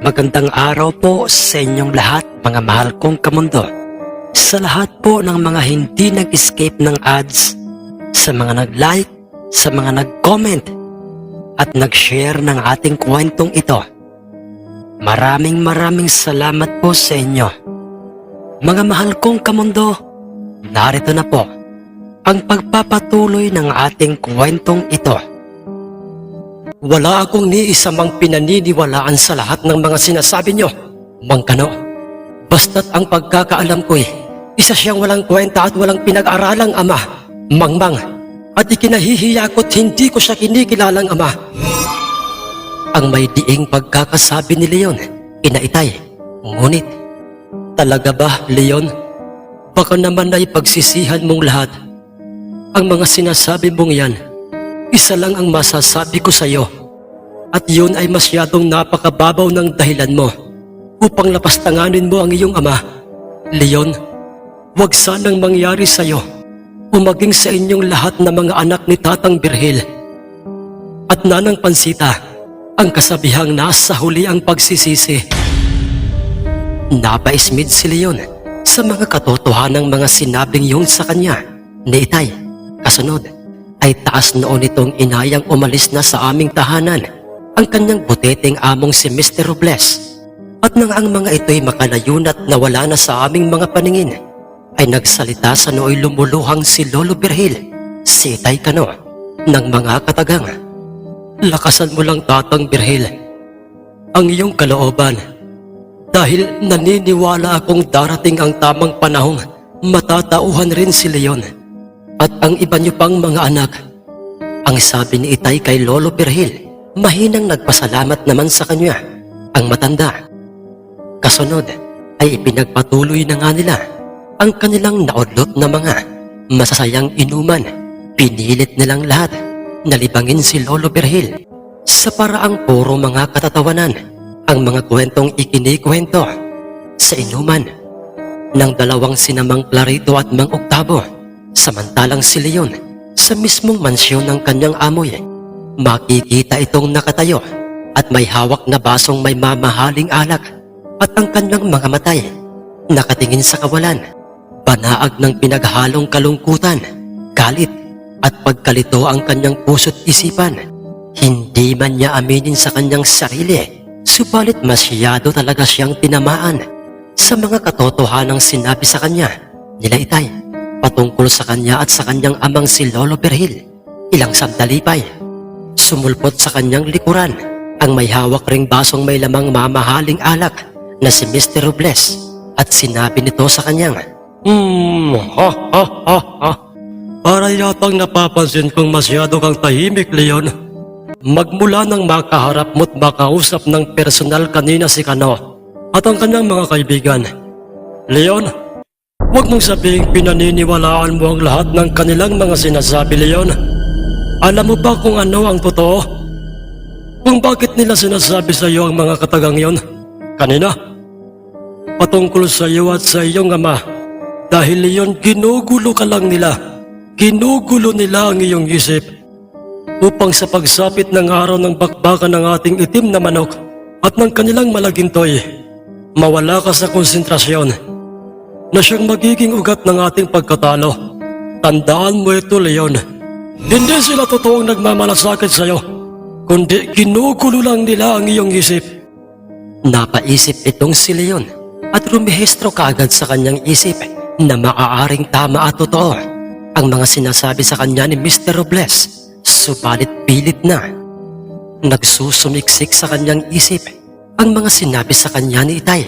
Magandang araw po sa inyong lahat, mga mahal kong kamundo. Sa lahat po ng mga hindi nag-escape ng ads, sa mga nag-like, sa mga nag-comment, at nag-share ng ating kwentong ito. Maraming salamat po sa inyo. Mga mahal kong kamundo, narito na po ang pagpapatuloy ng ating kwentong ito. Wala akong ni isa mang pinaniniwalaan sa lahat ng mga sinasabi nyo, Mang Kano. Basta't ang pagkakaalam ko'y isa siyang walang kwenta at walang pinag-aralang ama, Mangmang, at ikinahihiya ko't hindi ko siya kinikilalang ama. Ang may diing pagkakasabi ni Leon, Inaitay, ngunit, talaga ba, Leon? Baka naman ay pagsisihan mong lahat. Ang mga sinasabi mong yan, isa lang ang masasabi ko sa iyo, at yun ay masyadong napakababaw ng dahilan mo upang lapastanganin mo ang iyong ama. Leon, huwag sanang mangyari sa iyo o maging sa inyong lahat na mga anak ni Tatang Birhil at Nanang Pansita ang kasabihang nasa huli ang pagsisisi. Napaismid si Leon sa mga katotohanang mga sinabing yun sa kanya ni Itay. Kasunod ay taas noon itong inayang umalis na sa aming tahanan ang kanyang buteteng among si Mr. Robles. At nang ang mga ito'y makalayo na't nawala na sa aming mga paningin, ay nagsalita sa nooy lumuluhang si Lolo Birhil, si Itay Kano, ng mga katagang, "Lakasan mo lang, Tatang Birhil, ang iyong kalooban, dahil naniniwala akong darating ang tamang panahong matatauhan rin si Leon at ang iba niyo pang mga anak." Ang sabi ni Itay kay Lolo Birhil, mahinang nagpasalamat naman sa kanya ang matanda. Kasunod ay ipinagpatuloy na nga nila ang kanilang naudlot na mga masasayang inuman. Pinilit nilang lahat na libangin si Lolo Birhil sa paraang puro mga katatawanan ang mga kwentong ikinikwento sa inuman ng dalawang sinamang Clarito at Mang Octavo. Samantalang si Leon sa mismong mansyon ng kanyang amoy, makikita itong nakatayo at may hawak na basong may mamahaling alak at ang kanyang mga matay nakatingin sa kawalan, banaag ng pinaghalong kalungkutan, galit at pagkalito ang kanyang puso't isipan. Hindi man niya aminin sa kanyang sarili, subalit masyado talaga siyang tinamaan sa mga katotohanang sinabi sa kanya nila Itay patungkol sa kanya at sa kanyang amang si Lolo Birhil. Ilang sandali pa'y sumulpot sa kanyang likuran ang may hawak ring basong may lamang mamahaling alak na si Mr. Robles at sinabi nito sa kanyang, "Para yatang napapansin kong masyado kang tahimik, Leon. Magmula nang makaharap mo't makausap ng personal kanina si Kano at ang kanyang mga kaibigan. Leon, huwag mong sabihing pinaniniwalaan mo ang lahat ng kanilang mga sinasabi, Leon. Alam mo ba kung ano ang totoo? Kung bakit nila sinasabi sa iyo ang mga katagang yon kanina? Patungkol sa iyo at sa iyong ama. Dahil Leon, ginugulo ka lang nila. Ginugulo nila ang iyong isip upang sa pagsapit ng araw ng bakbakan ng ating itim na manok at ng kanilang malagintoy, mawala ka sa konsentrasyon na siyang magiging ugat ng ating pagkatalo. Tandaan mo ito, Leon. Hindi sila totoong nagmamalasakit sa iyo, kundi ginugulo lang nila ang iyong isip." Napaisip itong si Leon at rumihestro kaagad sa kanyang isip na maaaring tama at totoo ang mga sinasabi sa kanya ni Mr. Robles, subalit pilit na nagsusumiksik sa kanyang isip ang mga sinabi sa kanya ni Itay,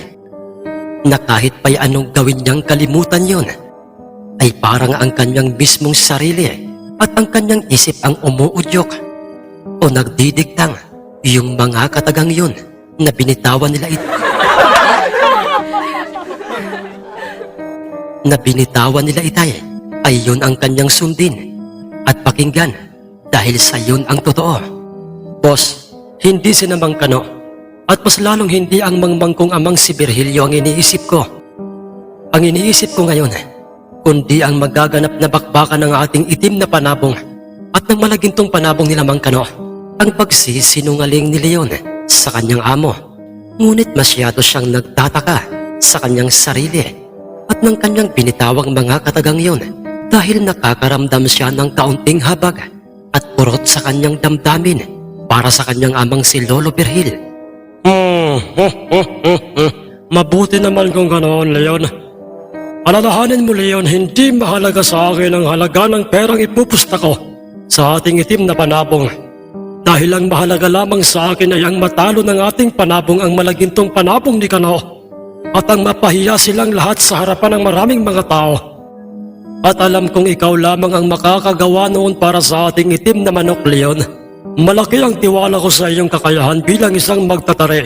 na kahit pa'y anong gawin niyang kalimutan yon, ay parang ang kanyang mismong sarili at ang kanyang isip ang umuudyok o nagdidiktang yung mga katagang yon na binitawan nila Itay ay yun ang kanyang sundin at pakinggan dahil sa yun ang totoo. Boss, hindi si Mang Kano at mas lalong hindi ang mangmang kong amang si Birhilio ang iniisip ko. Ang iniisip ko ngayon, kundi ang magaganap na bakbakan ng ating itim na panabong at ng malagintong panabong nila Mang Kano, ang pagsisinungaling ni Leon sa kanyang amo Ngunit masyado siyang nagtataka sa kanyang sarili at ng kanyang binitawang mga katagang yun dahil nakakaramdam siya ng kaunting habag at kurot sa kanyang damdamin para sa kanyang amang si Lolo Virgil. Mabuti naman kung ganoon, Leon. Alalahanin mo, Leon, hindi mahalaga sa akin ang halaga ng perang ipupusta ko sa ating itim na panabong. Dahil ang mahalaga lamang sa akin ay ang matalo ng ating panabong ang malagintong panabong ni Kano at ang mapahiya silang lahat sa harapan ng maraming mga tao. At alam kong ikaw lamang ang makakagawa noon para sa ating itim na manok, Leon. Malaki ang tiwala ko sa iyong kakayahan bilang isang magtatari.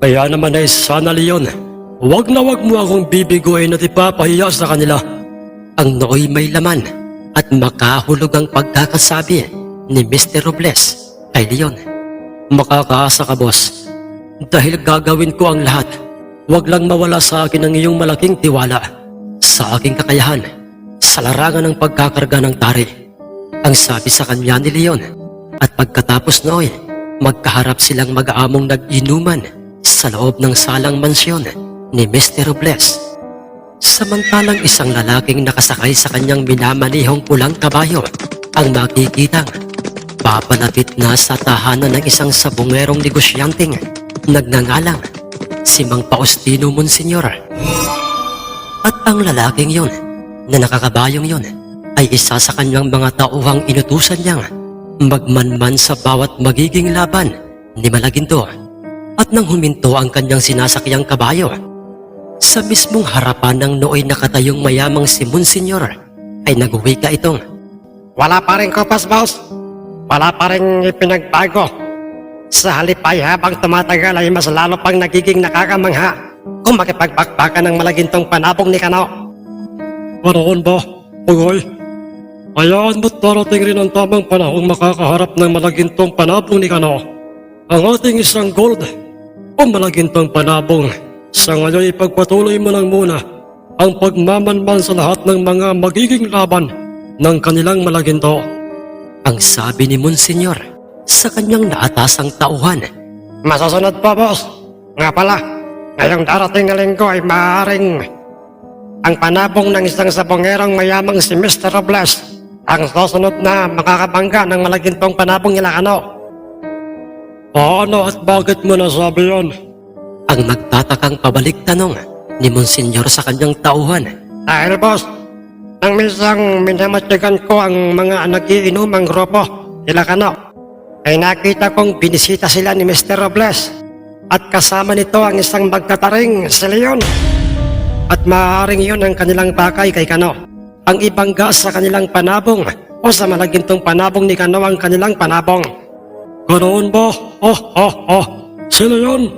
Kaya naman ay sana, Leon, wag na wag mo akong bibiguin at ipapahiya sa kanila. Ang nooy may laman at makahulog ang pagkakasabi ni Mr. Robles kay Leon. Makakaasa ka, boss. Dahil gagawin ko ang lahat. Wag lang mawala sa akin ang iyong malaking tiwala sa aking kakayahan sa larangan ng pagkakarga ng tari. Ang sabi sa kanya ni Leon. At pagkatapos nooy, magkaharap silang mag-aamong nag-inuman sa loob ng salang mansyon ni Mr. Robles. Samantalang isang lalaking nakasakay sa kanyang minamanihong pulang kabayo ang makikitang papalapit na sa tahanan ng isang sabungerong negosyanteng nagngangalang si Mang Faustino Monsignor. At ang lalaking yon na nakakabayong yon ay isa sa kanyang mga tauhang inutusan niyang magmanman sa bawat magiging laban ni Malaginto. At nang huminto ang kanyang sinasakyang kabayo, sa mismong harapan ng nooy nakatayong mayamang si Monsignor ay nagwika itong, Wala pa rin kopas, boss. Wala pa rin ipinagbago. Sa halip ay habang tumatagal ay mas lalo pang nagiging nakakamangha kung makipagpakpakan ng malagintong panabong ni Kano. Paroon ba, Pugoy? Hayaan mo't darating rin ang tamang panahong makakaharap ng malagintong panabong ni Kano. Ang ating isang gold o malagintong panabong. Sa ngayon ipagpatuloy mo lang muna ang pagmamanman sa lahat ng mga magiging laban ng kanilang malaginto. ang sabi ni Monsignor sa kanyang naatasang tauhan. Masusunod po, boss. Nga pala, ngayong darating na linggo ay maaaring ang panabong ng isang sabongerong mayamang si Mr. Robles ang susunod na makakabangga ng malagintong panabong nila Kano. Paano at bakit mo nasabi yon? Ang nagtatakang pabalik tanong ni Monsignor sa kanyang tauhan. Dahil, boss, nang minsang minamatyagan ko ang mga nagiinumang grupo nila Kano, ay nakita kong binisita sila ni Mr. Robles at kasama nito ang isang magtataring si Leon. At maaaring yun ang kanilang pakay kay Kano. Ang ibangga sa kanilang panabong o sa malagintong panabong ni Kano ang kanilang panabong. Ganoon ba? Sila yon?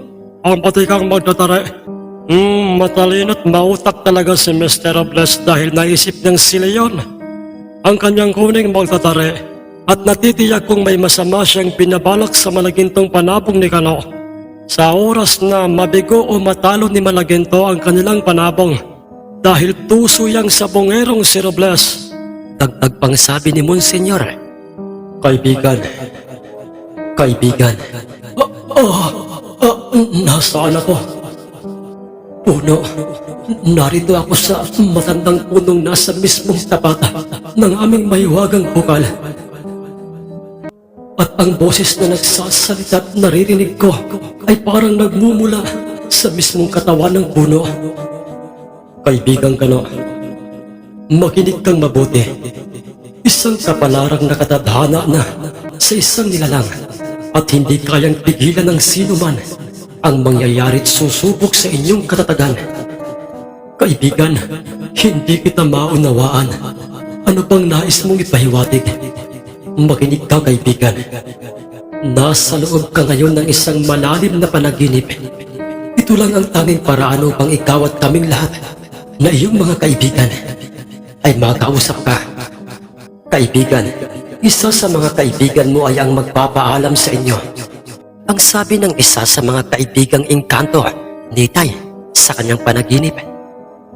Ang patikang magtatari? Matalino't mautak talaga si Mr. Robles dahil naisip niyang sila yon ang kanyang kuning magtatari at natitiyak kung may masama siyang pinabalak sa malagintong panabong ni Kano. Sa oras na mabigo o matalo ni Malaginto ang kanilang panabong dahil tuso yang sabongerong si Robles. Dagdag pang sabi ni Monsignor. Kaibigan, nasaan ako? Puno, narito ako sa matandang punong nasa mismong tapata ng aming mahiwagang bukal. At ang boses na nagsasalita at naririnig ko ay parang nagmumula sa mismong katawan ng puno. Kaibigan Kano, Makinig kang mabuti. Isang kapalarang nakatadhana na sa isang nilalang at hindi kayang pigilan ng sino man ang mangyayari't susubok sa inyong katatagan. Kaibigan, hindi kita maunawaan. Ano bang nais mong ipahiwatig? Makinig ka, kaibigan. Nasa loob ka ngayon ng isang malalim na panaginip. Ito lang ang tanging paraan upang ikaw at kaming lahat na iyong mga kaibigan ay makausap ka. Kaibigan, isa sa mga kaibigan mo ay ang magpapaalam sa inyo. Ang sabi ng isa sa mga kaibigang engkanto ni Tay sa kanyang panaginip.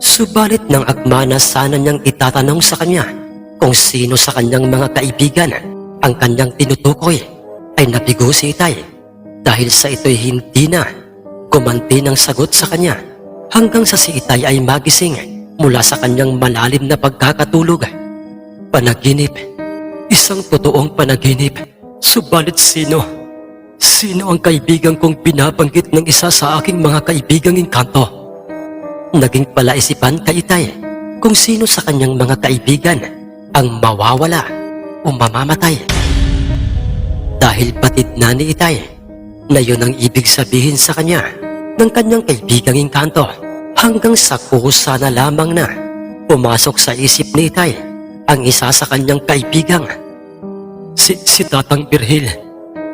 Subalit ng akma na sana niyang itatanong sa kanya kung sino sa kanyang mga kaibigan ang kanyang tinutukoy ay nabigo si Itay. Dahil sa ito'y hindi na gumanti ng sagot sa kanya hanggang sa si Itay ay magising mula sa kanyang malalim na pagkakatulog. Panaginip. Isang totoong panaginip. Subalit sino? Sino ang kaibigan kong binabanggit ng isa sa aking mga kaibigang engkanto? Naging palaisipan kay Itay kung sino sa kanyang mga kaibigan ang mawawala o mamamatay. Dahil batid na ni Itay na yun ang ibig sabihin sa kanya ng kanyang kaibigang engkanto, hanggang sa kusa na lamang na pumasok sa isip ni Itay ang isa sa kanyang kaibigang. Si Tatang Birhil,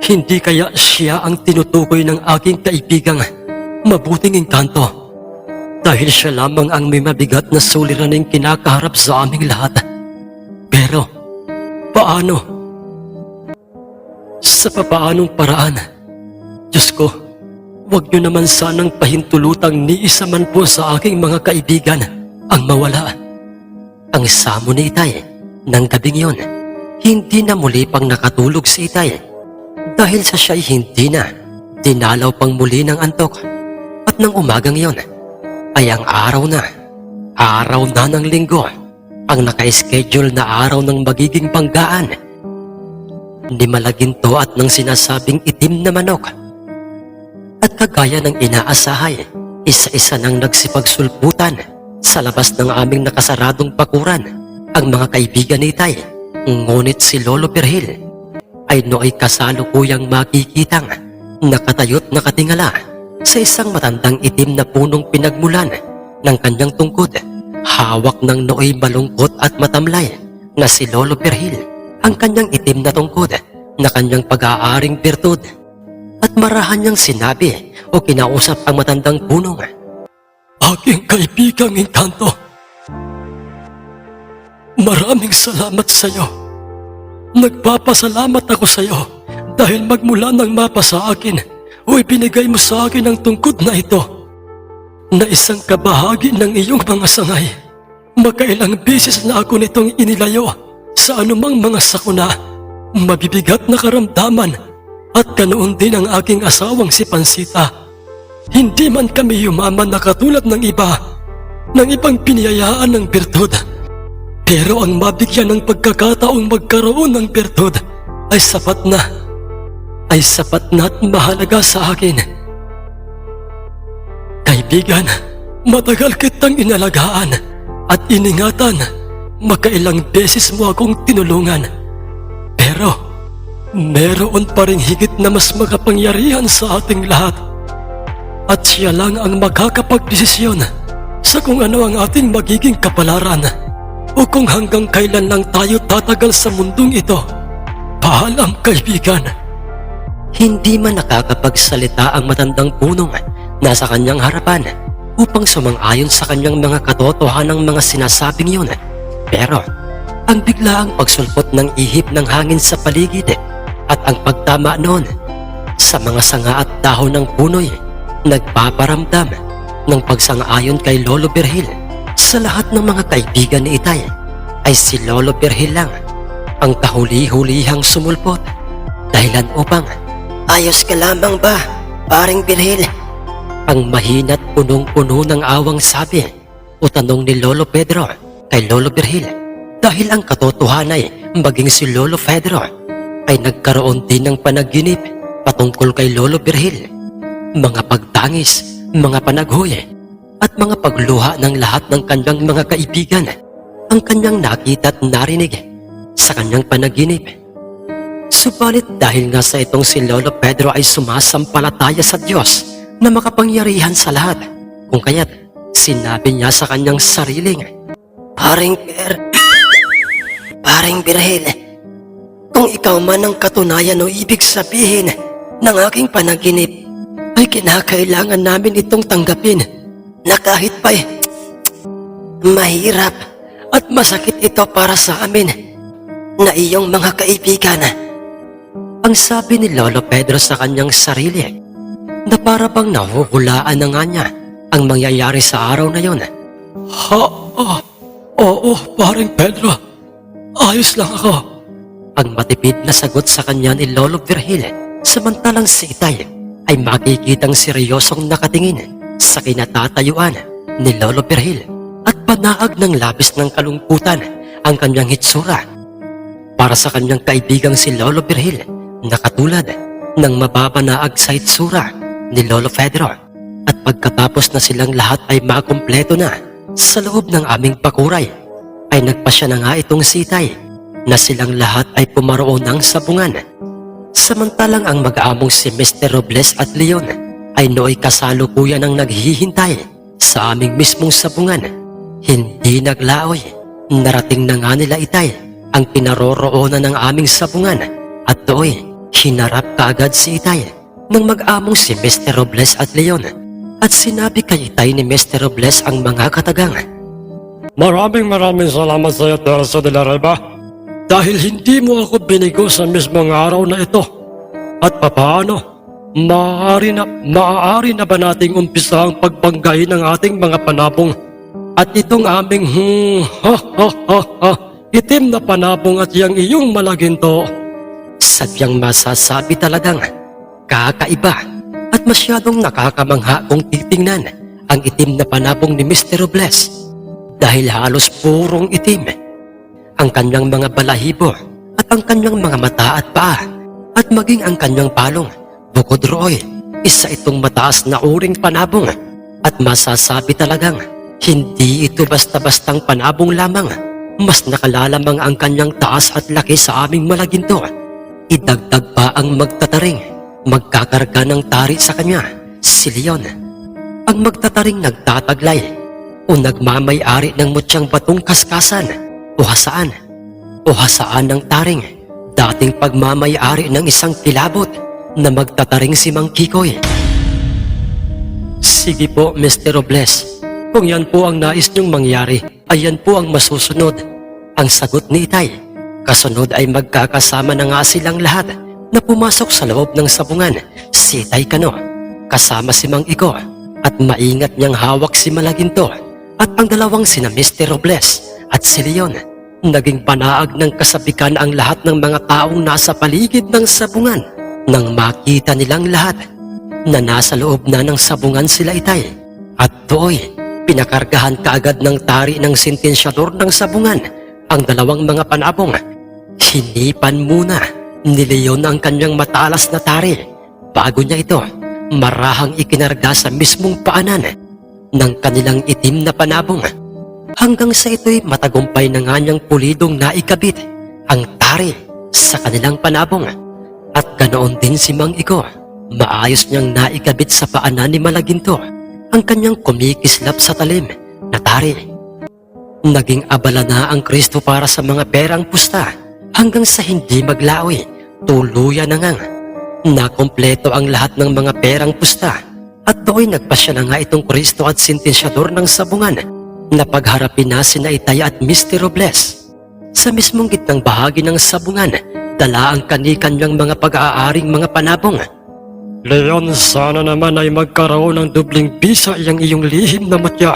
hindi kaya siya ang tinutukoy ng aking kaibigang mabuting engkanto? Dahil siya lamang ang may mabigat na suliraning kinakaharap sa aming lahat. Pero, paano? Sa papaanong paraan? Diyos ko, huwag niyo naman sanang pahintulutang ni isa man po sa aking mga kaibigan ang mawala. Ang samo ni Itay ng gabing yon, hindi na muli pang nakatulog si Itay dahil sa siya'y hindi na dinalaw pang muli ng antok. At ng umagang yon ay ang araw na ng linggo, ang naka-schedule na araw ng magiging banggaan ni Malaginto at ng sinasabing itim na manok. At kagaya ng inaasahay, isa-isa nang nagsipagsulputan sa labas ng aming nakasaradong bakuran ang mga kaibigan ni Itay. Ngunit si Lolo Birhil ay nooy kasalukuyang makikitang nakatayot nakatingala sa isang matandang itim na punong pinagmulan ng kanyang tungkod. Hawak ng nooy malungkot at matamlay na si Lolo Birhil ang kanyang itim na tungkod na kanyang pag-aaring birtud. At marahan niyang sinabi o kinausap ang matandang punong, Aking kaibigang engkanto, maraming salamat sa iyo. Nagpapasalamat ako sa iyo dahil magmula nang mapa sa akin o ibinigay mo sa akin ang tungkod na ito na isang kabahagi ng iyong mga sangay. Makailang beses na ako nitong inilayo sa anumang mga sakuna, mabibigat na karamdaman, at ganoon din ang aking asawang si Pansita. Hindi man kami yumaman na katulad ng ibang piniyayaan ng birtud. Pero ang mabigyan ng pagkakataong magkaroon ng birtud ay sapat na at mahalaga sa akin. Kaibigan, matagal kitang inalagaan at iningatan. Makailang beses mo akong tinulungan. Pero meron pa ring higit na mas makapangyarihan sa ating lahat. At siya lang ang makakapagdesisyon sa kung ano ang ating magiging kapalaran o kung hanggang kailan lang tayo tatagal sa mundong ito. Paalam, kaibigan. hindi man nakakapagsalita ang matandang punong nasa kanyang harapan upang sumang-ayon sa kanyang mga katotohanang mga sinasabing yun. Pero ang biglaang pagsulpot ng ihip ng hangin sa paligid at ang pagtama noon sa mga sanga at dahon ng punoy nagpaparamdam ng pagsang-ayon kay Lolo Birhil. Sa lahat ng mga kaibigan ni Itay ay si Lolo Birhil lang ang kahuli-hulihang sumulpot, dahilan upang, "Ayos ka lamang ba, paring Birhil?" Ang mahina't punong-puno ng awang sabi o tanong ni Lolo Pedro kay Lolo Birhil, dahil ang katotohanan ay maging si Lolo Pedro ay nagkaroon din ng panaginip patungkol kay Lolo Birhil. Mga pagtangis, mga panaghoy at mga pagluha ng lahat ng kanyang mga kaibigan ang kanyang nakita at narinig sa kanyang panaginip. Subalit dahil nga sa itong si Lolo Pedro ay sumasampalataya sa Diyos na makapangyarihan sa lahat, kung kaya't sinabi niya sa kanyang sariling, Paring Birhil, kung ikaw man ang katunayan o ibig sabihin ng aking panaginip, ay kinakailangan namin itong tanggapin na kahit pa'y mahirap at masakit ito para sa amin na iyong mga kaibigan. Ang sabi ni Lolo Pedro sa kanyang sarili na para bang nahuhulaan na nga niya ang mangyayari sa araw na yon. Oo, paring Pedro. Ayos lang ako. Ang matipid na sagot sa kanya ni Lolo Virgil, samantalang si Itay ay makikitang seryosong nakatingin sa kinatatayuan ni Lolo Virgil at panaag ng labis ng kalungkutan ang kanyang hitsura. Para sa kanyang kaibigang si Lolo Virgil na katulad ng mababanaag sa hitsura ni Lolo Pedro. At pagkatapos na silang lahat ay makumpleto na sa loob ng aming pakuray, ay nagpasya na nga itong sitay na silang lahat ay pumaroon ng sabungan. Samantalang ang mag-aamong si Mr. Robles at Leon ay nooy kasalukuyan ang naghihintay sa aming mismong sabungan. Hindi naglaoy, narating na nga nila Itay ang pinaroroonan ng aming sabungan at dooy hinarap kaagad si Itay ng mag-among si Mr. Robles at Leon at sinabi kay Itay ni Mr. Robles ang mga katagang. Maraming salamat sa iyo, Teresa de la Riva. Dahil hindi mo ako binigo sa mismong araw na ito. At papaano, maaari na ba nating umpisa ang pagpanggain ng ating mga panabong? At itong aming itim na panabong at iyong malaginto. Sadyang masasabi talagang kakaiba at masyadong nakakamangha kung titingnan ang itim na panabong ni Mr. Robles dahil halos purong itim. Ang kanyang mga balahibo at ang kanyang mga mata at paa at maging ang kanyang palong. Bukod rooy, isa itong mataas na uring panabong at masasabi talagang hindi ito basta-bastang panabong lamang. Mas nakalalamang ang kanyang taas at laki sa aming malaginto. Idagdag pa ang magtataring, magkakarga ng tari sa kanya, si Leon. Ang magtataring nagtataglay o nagmamay-ari ng mutyang batong kaskasan o hasaan ng taring, dating pagmamay-ari ng isang kilabot na magtataring si Mang Kikoy. Sige po, Mr. Robles, kung yan po ang nais niyong mangyari, ay yan po ang masusunod. Ang sagot ni Itay. Kasunod ay magkakasama na nga silang lahat na pumasok sa loob ng sabungan, si Itay Kano, kasama si Mang Iko, at maingat niyang hawak si Malaginto at ang dalawang sina Mr. Robles at si Leon. Naging panaag ng kasabikan ang lahat ng mga taong nasa paligid ng sabungan nang makita nilang lahat na nasa loob na ng sabungan sila Itay. At dooy, pinakargahan kaagad ng tari ng sentensyador ng sabungan ang dalawang mga panabong. Hinipan muna ni Leon ang kanyang matalas na tari bago niya ito marahang ikinarga sa mismong paanan ng kanilang itim na panabong. Hanggang sa ito'y matagumpay na nga niyang pulidong naikabit ang tari sa kanilang panabong. At ganoon din si Mang Iko, maayos niyang naikabit sa paanan ni Malaginto ang kanyang kumikislap sa talim na tari. Naging abala na ang Kristo para sa mga perang pusta hanggang sa hindi maglaoy, tuluyan na ngang nakompleto ang lahat ng mga perang pusta at do'y nagpasya na nga itong Kristo at sentensyador ng sabungan na pagharapin na sina Itay at Mr. Robles. Sa mismong gitnang bahagi ng sabungan, dala ang kani-kanyang mga pag-aaring mga panabong. Leon, sana naman ay magkaroon ng dubling bisa iyong lihim na mutya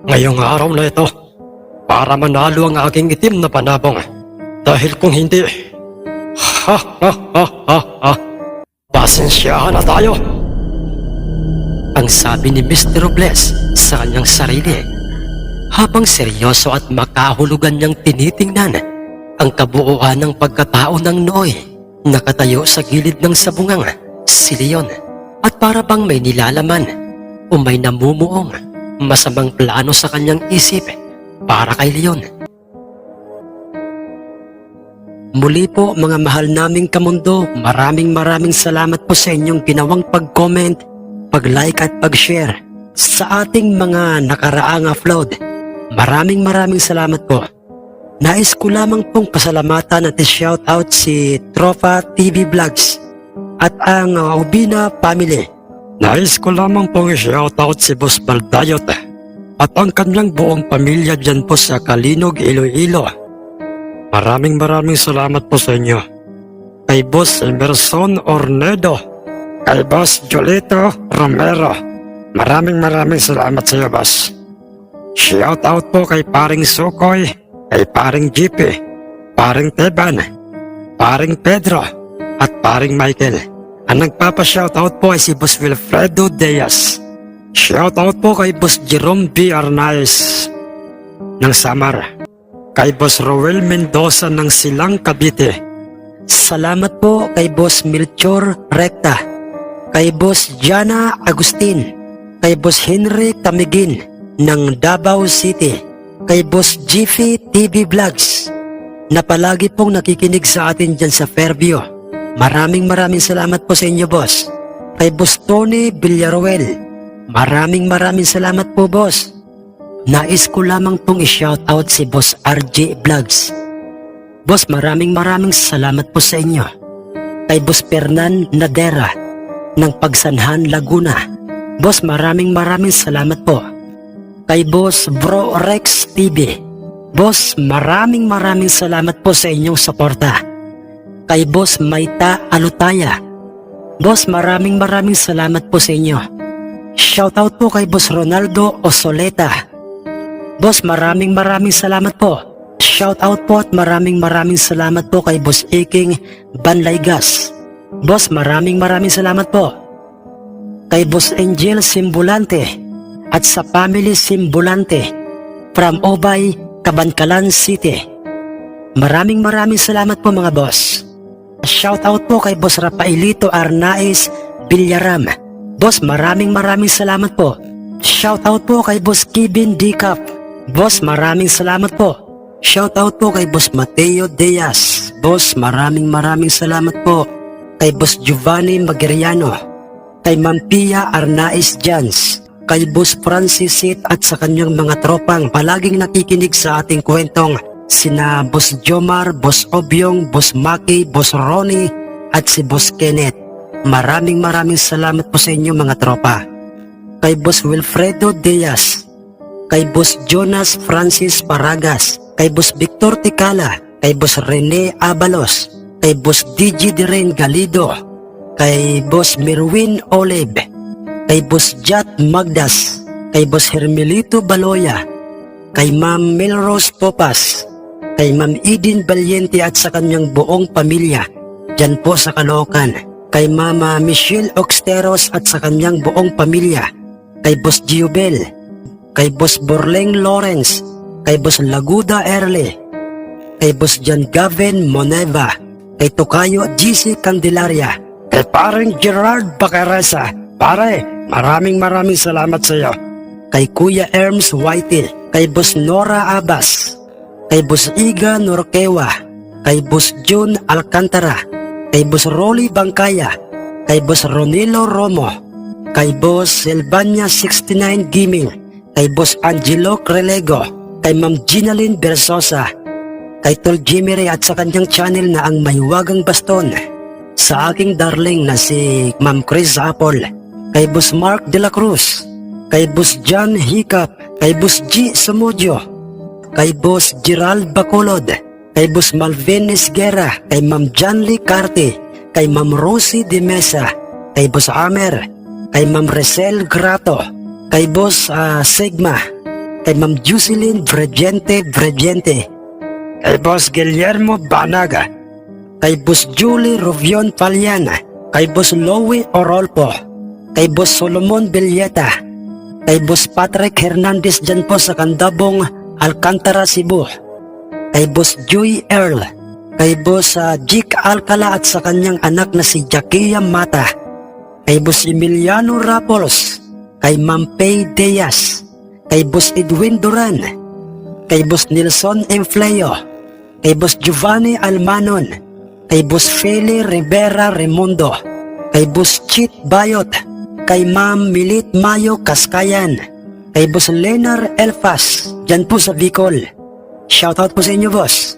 ngayong araw na ito para manalo ang aking itim na panabong. Dahil kung hindi, pasensyahan na tayo. Ang sabi ni Mr. Robles sa kanyang sarili habang seryoso at makahulugan niyang tinitingnan ang kabuuan ng pagkatao ng Noy nakatayo sa gilid ng sabungang si Leon at para bang may nilalaman o may namumuong masamang plano sa kanyang isip para kay Leon. Muli po mga mahal naming kamundo, maraming salamat po sa inyong ginawang pag-comment, pag-like at pag-share sa ating mga nakaraang upload. Maraming salamat po. Nais ko lamang pong pasalamatan at shoutout si Tropa TV Vlogs at ang Ubina Family. Nais ko lamang pong i-shoutout si Boss Baldayot at ang kanyang buong pamilya dyan po sa Kalinog, Iloilo. Maraming salamat po sa inyo. Kay Boss Emerson Ornedo, kay Boss Jolito Romero, maraming salamat sa iyo, Boss. Shoutout po kay Paring Sukoy, kay Paring Jipe, Paring Teban, Paring Pedro, at Paring Michael. Ang nagpapa-shoutout po ay si Boss Wilfredo Diaz. Shoutout po kay Boss Jerome B. Arnaiz ng Samar. Kay Boss Roel Mendoza ng Silang, Cavite. Salamat po kay Boss Melchor Recta, kay Boss Jana Agustin, kay Boss Henry Tamigin ng Davao City, kay Boss Jiffy TV Vlogs na palagi pong nakikinig sa atin dyan sa Fairview. Maraming salamat po sa inyo, boss. Kay Boss Tony Villaruel, maraming salamat po, boss. Nais ko lamang pong i-shoutout si Boss RJ Vlogs. Boss, maraming salamat po sa inyo. Kay Boss Fernan Nadera ng Pagsanhan, Laguna. Boss, maraming salamat po. Kay Boss Bro Rex TV. Boss, maraming salamat po sa inyong suporta. Kay Boss Maita Alutaya. Boss, maraming salamat po sa inyo. Shoutout po kay Boss Ronaldo Osoleta. Boss, maraming salamat po. Shoutout po at maraming salamat po kay Boss Iking Banlaygas. Boss, maraming salamat po. Kay Boss Angel Simbulante at sa Family Simbulante from Obay, Cabancalan City. Maraming salamat po mga boss. Shoutout po kay Boss Rafaelito Arnaiz Villaram. Boss, maraming salamat po. Shoutout po kay Boss Kevin Dicap. Boss, maraming salamat po. Shoutout po kay Boss Mateo Diaz. Boss, maraming salamat po. Kay Boss Giovanni Magiriano. Kay Ma'am Pia Arnaiz Jans. Kay Boss Francis Sit at sa kanyang mga tropang palaging nakikinig sa ating kwentong sina Boss Jomar, Boss Obyong, Boss Maki, Boss Ronnie at si Boss Kenneth. Maraming salamat po sa inyo mga tropa. Kay Boss Wilfredo Diaz, kay Boss Jonas Francis Paragas, kay Boss Victor Ticala, kay Boss Rene Abalos, kay Boss DJ Diren Galido, kay Boss Merwin Olive, kay Boss Jat Magdas, kay Boss Hermelito Baloya, kay Ma'am Melrose Popas, kay Ma'am Eden Valiente at sa kanyang buong pamilya dyan po sa Caloocan, kay Mama Michelle Oxteros at sa kanyang buong pamilya, kay Boss Giobel, kay Boss Borleng Lawrence, kay Boss Laguda Erle, kay Boss John Gavin Moneva, kay Tokayo GC Candelaria, Kay paring Gerard Bacaresa. Pare, maraming salamat sa iyo. kay Kuya Erms Whitel, kay Boss Nora Abbas, kay Boss Iga Norquewa, kay Boss June Alcantara, kay Boss Rolly Bangkaya, kay Boss Ronilo Romo, kay Boss Silvania 69 Giming, kay Boss Angelo Crelego, kay Ma'am Ginaline Bersosa, kay Tol Jimmy Ray at sa kanyang channel na ang Mahiwagang Baston, sa aking darling na si Ma'am Chris Apple, kay Boss Mark De La Cruz, kay Boss John Hiccup, kay Boss G Sumudio, kay Boss Gerald Bacolod, kay Boss Malvin Esguera, kay Ma'am Janly Carte, kay Ma'am Rosie De Mesa, kay Boss Amer, kay Ma'am Resel Grato, kay Boss Sigma, kay Ma'am Jocelyn Bregente, Kay Boss Guillermo Banaga. kay Boss Julie Rovion Paliana, kay Boss Lowy Orolpo, kay Boss Solomon Villeta, kay Boss Patrick Hernandez dyan po sa Candabong, Alcantara, Cebu, kay Boss Joy Earl, kay Boss Jik Alcala at sa kanyang anak na si Jackia Mata, kay Boss Emiliano Rapolos, kay Ma'am Pay Diaz, kay Boss Edwin Duran, kay Boss Nelson Enfleo, kay Boss Giovanni Almanon, kay Boss Feli Rivera Remundo, kay Boss Chit Bayot, kay Ma'am Milit Mayo Kaskayan, kay Boss Lenar Elfas, dyan po sa Bicol. Shoutout po sa inyo, boss.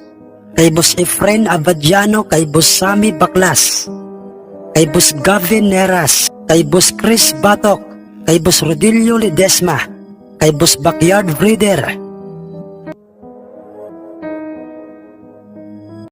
Kay Boss Efren Abadiano, kay Boss Sammy Baklas, kay Boss Gavin Neras, kay Boss Chris Batok, kay Boss Rodilio Ledesma, kay Boss Backyard Breeder,